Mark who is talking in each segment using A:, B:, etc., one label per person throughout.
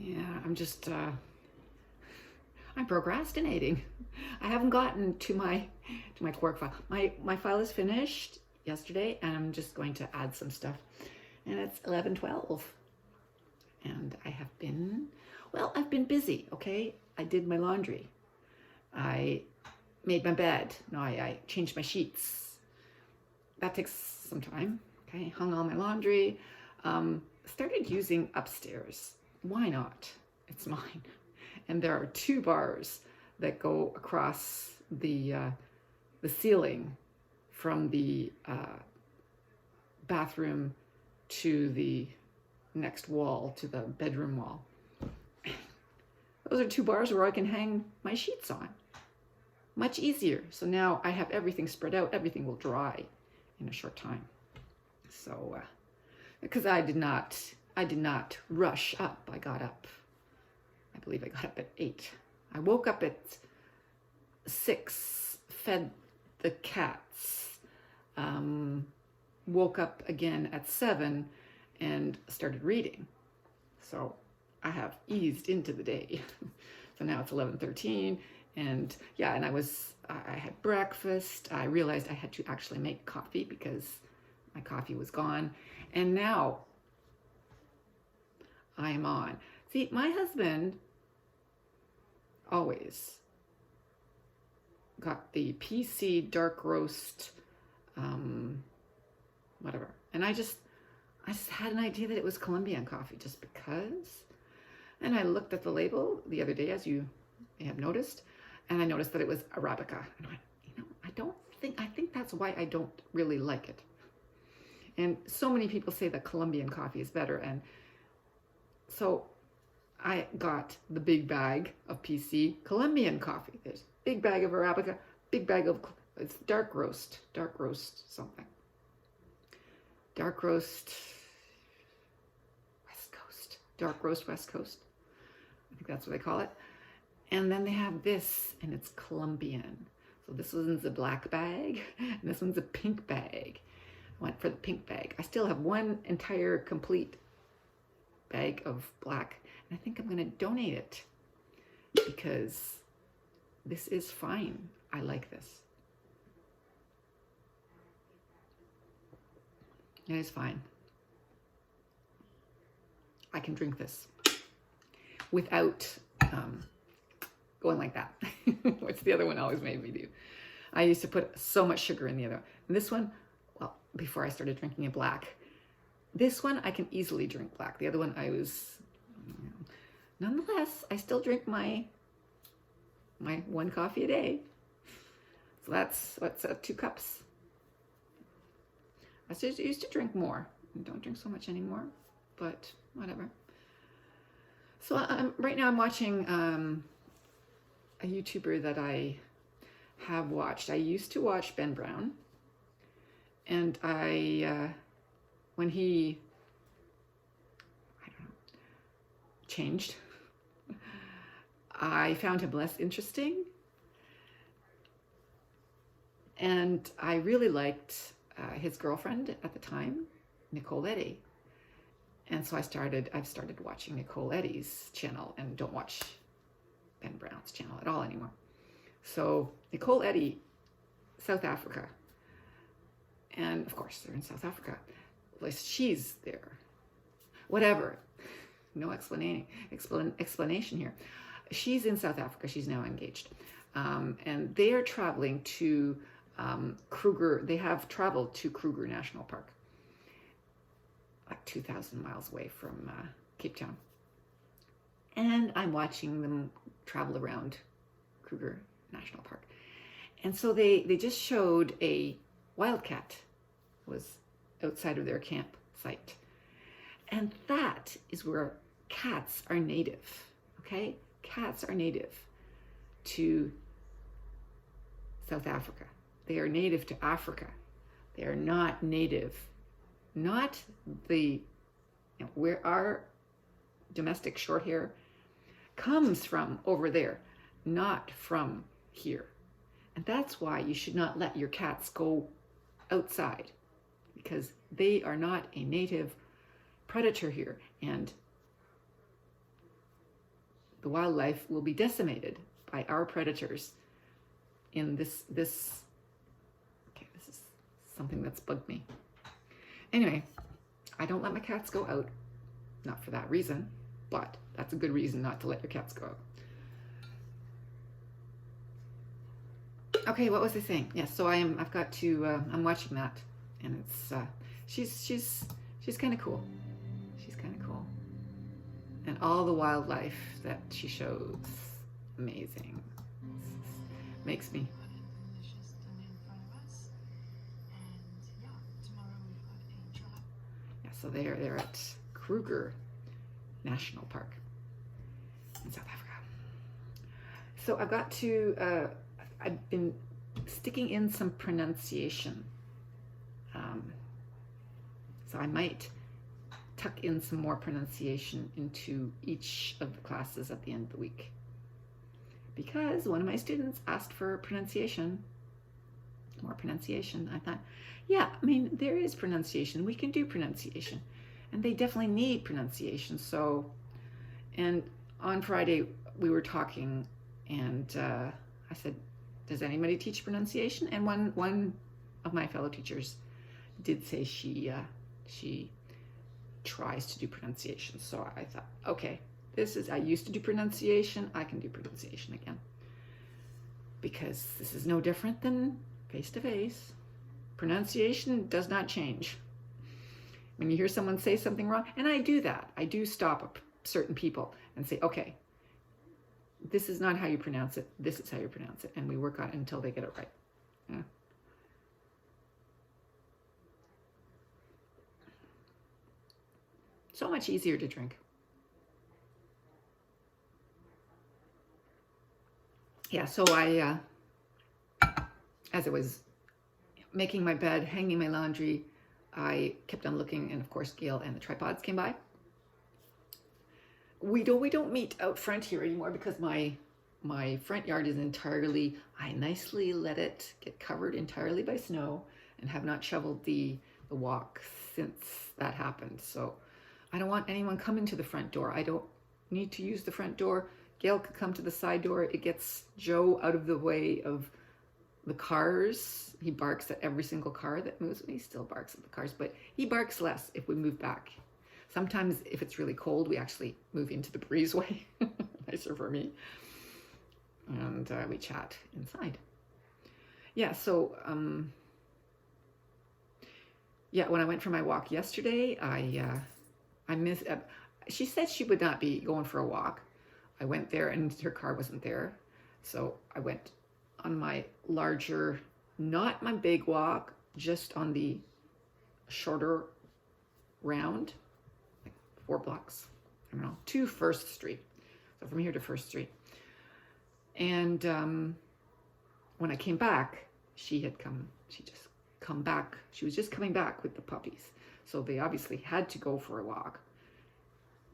A: Yeah, I'm procrastinating. I haven't gotten to my Quark file. My file is finished yesterday, and I'm just going to add some stuff. And it's 11:12, and I've been busy. Okay, I did my laundry. I made my bed. No, I changed my sheets. That takes some time. Okay, hung all my laundry. Started using upstairs. Why not? It's mine. And there are two bars that go across the ceiling from the bathroom to the next wall, to the bedroom wall. Those are two bars where I can hang my sheets on. Much easier. So now I have everything spread out. Everything will dry in a short time. So, because I did not rush up. I got up. I believe I got up at 8. I woke up at 6, fed the cats, woke up again at 7, and started reading. So I have eased into the day. So now it's 11:13, and yeah, and I had breakfast. I realized I had to actually make coffee because my coffee was gone, and now I am on. See, my husband always got the PC dark roast, whatever. And I just had an idea that it was Colombian coffee just because. And I looked at the label the other day, as you may have noticed, and I noticed that it was Arabica. And I went, I think that's why I don't really like it. And so many people say that Colombian coffee is better. And so I got the big bag of PC Colombian coffee. There's a big bag of Arabica, big bag of, it's dark roast something. Dark roast West Coast. Dark roast West Coast. I think that's what they call it. And then they have this, and it's Colombian. So this one's a black bag, and this one's a pink bag. I went for the pink bag. I still have one entire complete bag of black, and I think I'm going to donate it because this is fine. I like this. It is fine. I can drink this without going like that, which the other one always made me do. I used to put so much sugar in the other one. And this one, well, before I started drinking it black, this one I can easily drink black. The other one nonetheless, I still drink my one coffee a day. So that's 2 cups. I used to drink more. I don't drink so much anymore, but whatever. So right now I'm watching a YouTuber that I have watched. I used to watch Ben Brown, and when he, changed, I found him less interesting, and I really liked his girlfriend at the time, Nicole Eddy. And so I've started watching Nicole Eddy's channel and don't watch Ben Brown's channel at all anymore. So Nicole Eddy, South Africa. And of course they're in South Africa. At least she's there. Whatever. No explanation here. She's in South Africa. She's now engaged. And they are traveling to Kruger. They have traveled to Kruger National Park, like 2,000 miles away from Cape Town. And I'm watching them travel around Kruger National Park. And so they just showed a wildcat was outside of their campsite. And that is where cats are native, okay? Cats are native to South Africa. They are native to Africa. They are not native, not the, where our domestic short hair comes from over there, not from here. And that's why you should not let your cats go outside, because they are not a native predator here. And the wildlife will be decimated by our predators in this, okay, this is something that's bugged me. Anyway, I don't let my cats go out, not for that reason, but that's a good reason not to let your cats go out. Okay, what was I saying? Yes, so I've got to, I'm watching that, and it's, she's kind of cool. She's kind of cool. And all the wildlife that she shows, amazing. Makes me. Yeah, so they're at Kruger National Park in South Africa. So I've got to, I've been sticking in some pronunciation. So I might tuck in some more pronunciation into each of the classes at the end of the week. Because one of my students asked for pronunciation, more pronunciation. I thought, yeah, I mean, there is pronunciation. We can do pronunciation. And they definitely need pronunciation. So, and on Friday we were talking, and I said, does anybody teach pronunciation? And one of my fellow teachers did say she tries to do pronunciation. So I thought, okay, I used to do pronunciation, I can do pronunciation again. Because this is no different than face-to-face. Pronunciation does not change. When you hear someone say something wrong, and I do that, I do stop certain people and say, okay, this is not how you pronounce it, this is how you pronounce it, and we work on it until they get it right. Yeah. So much easier to drink. Yeah, so I, as I was making my bed, hanging my laundry, I kept on looking, and of course Gail and the tripods came by. We don't meet out front here anymore because my front yard is entirely, I nicely let it get covered entirely by snow and have not shoveled the walk since that happened. So I don't want anyone coming to the front door. I don't need to use the front door. Gail could come to the side door. It gets Joe out of the way of the cars. He barks at every single car that moves. He still barks at the cars, but he barks less if we move back. Sometimes if it's really cold, we actually move into the breezeway. Nicer for me. And we chat inside. Yeah, so, yeah, when I went for my walk yesterday, I missed, she said she would not be going for a walk. I went there and her car wasn't there. So I went on my larger, not my big walk, just on the shorter round, like 4 blocks, I don't know, to First Street. So from here to First Street. And when I came back, she just come back. She was just coming back with the puppies. So they obviously had to go for a walk,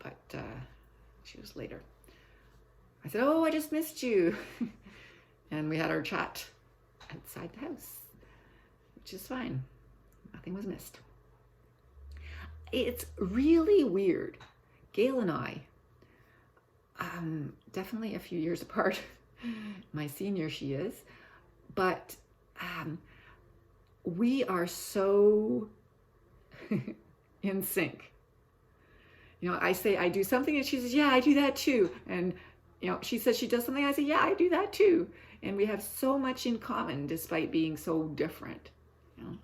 A: but she was later. I said, oh, I just missed you. And we had our chat outside the house, which is fine. Nothing was missed. It's really weird. Gail and I, definitely a few years apart. My senior she is, but we are so in sync. You know, I say I do something and she says, yeah, I do that too. And you know, she says she does something, I say, yeah, I do that too. And we have so much in common despite being so different. You know,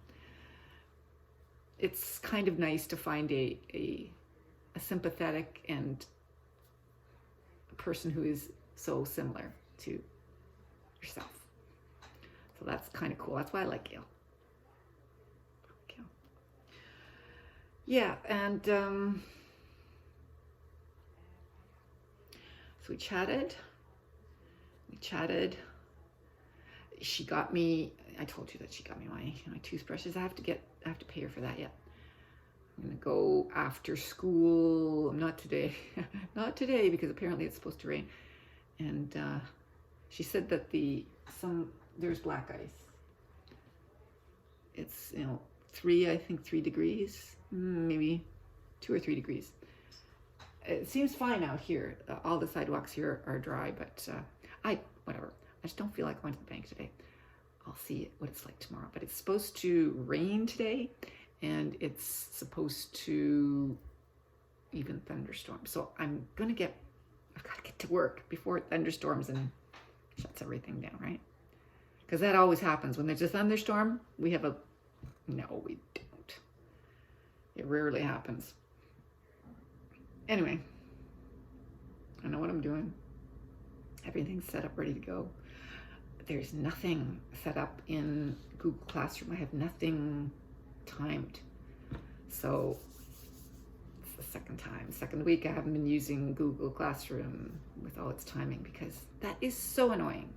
A: it's kind of nice to find a sympathetic and a person who is so similar to yourself. So that's kind of cool. That's why I like Gail. Yeah, and so we chatted. She got me, I told you that she got me my toothbrushes. I have to pay her for that yet. I'm gonna go after school. Not today. Not today, because apparently it's supposed to rain. And she said that there's black ice. It's, you know, 3 degrees, maybe 2 or 3 degrees. it seems fine out here. All the sidewalks here are dry, but whatever. I just don't feel like going to the bank today. I'll see what it's like tomorrow. But it's supposed to rain today, and it's supposed to even thunderstorm. So I've got to get to work before it thunderstorms and shuts everything down, right? Because that always happens. When there's a thunderstorm, no, we don't. It rarely happens. Anyway, I know what I'm doing. Everything's set up, ready to go. There's nothing set up in Google Classroom. I have nothing timed. So it's the second week I haven't been using Google Classroom with all its timing, because that is so annoying.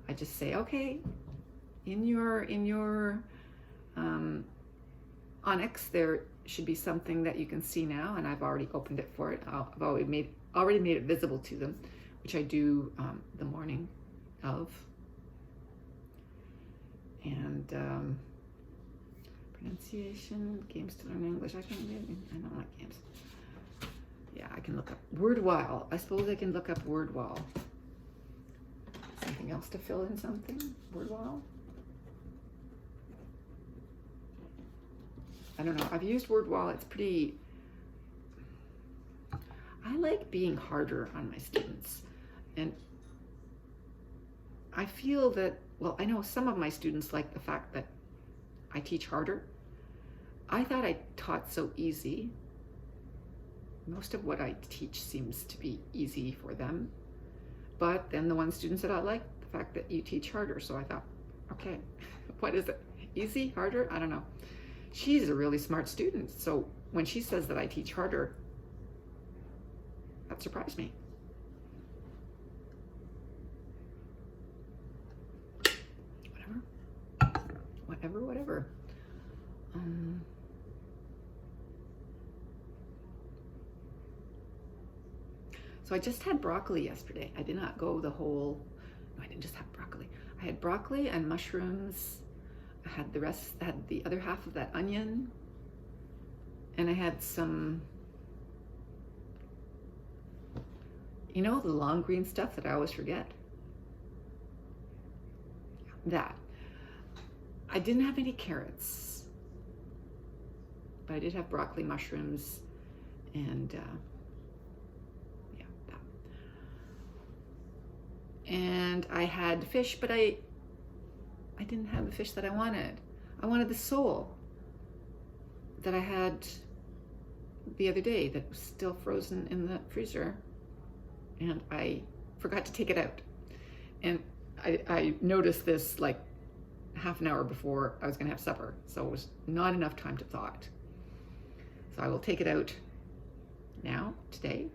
A: I just say, okay, in your Onyx, there should be something that you can see now, and I've already opened it for it. I've already made it visible to them, which I do the morning of. And pronunciation, games to learn English. I don't like games. Yeah, I can look up WordWall. I suppose I can look up WordWall. Something else to fill in something? WordWall? I don't know. I've used WordWall. It's pretty... I like being harder on my students. And I feel that, well, I know some of my students like the fact that I teach harder. I thought I taught so easy. Most of what I teach seems to be easy for them. But then the one student said, I like the fact that you teach harder. So I thought, okay, what is it? Easy, harder? I don't know. She's a really smart student. So when she says that I teach harder, that surprised me. Whatever. So I just had broccoli yesterday. I did not go the whole, no, I didn't just have broccoli. I had broccoli and mushrooms. I had the other half of that onion. And I had some, the long green stuff that I always forget. That. I didn't have any carrots, but I did have broccoli, mushrooms, and that. And I had fish, but I didn't have the fish that I wanted. I wanted the sole that I had the other day that was still frozen in the freezer, and I forgot to take it out. And I noticed this like half an hour before I was going to have supper, so it was not enough time to thaw it. So I will take it out now, today,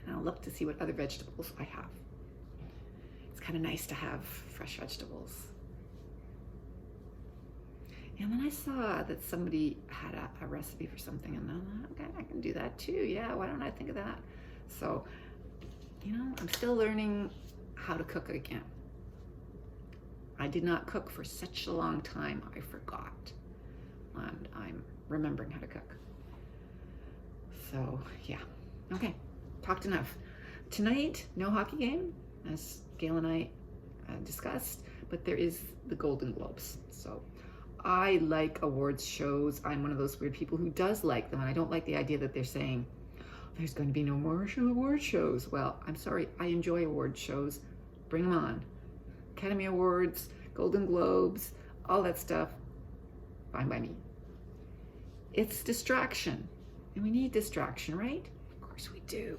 A: and I'll look to see what other vegetables I have. It's kind of nice to have fresh vegetables. And then I saw that somebody had a recipe for something, and I'm like, okay, I can do that too. Yeah, why don't I think of that? So, I'm still learning how to cook again. I did not cook for such a long time, I forgot. And I'm remembering how to cook. So, yeah. Okay, talked enough. Tonight, no hockey game, as Gail and I discussed, but there is the Golden Globes. So, I like awards shows. I'm one of those weird people who does like them, and I don't like the idea that they're saying, there's going to be no more award shows. Well, I'm sorry, I enjoy award shows. Bring them on. Academy Awards, Golden Globes, all that stuff, fine by me. It's distraction, and we need distraction, right? Of course we do.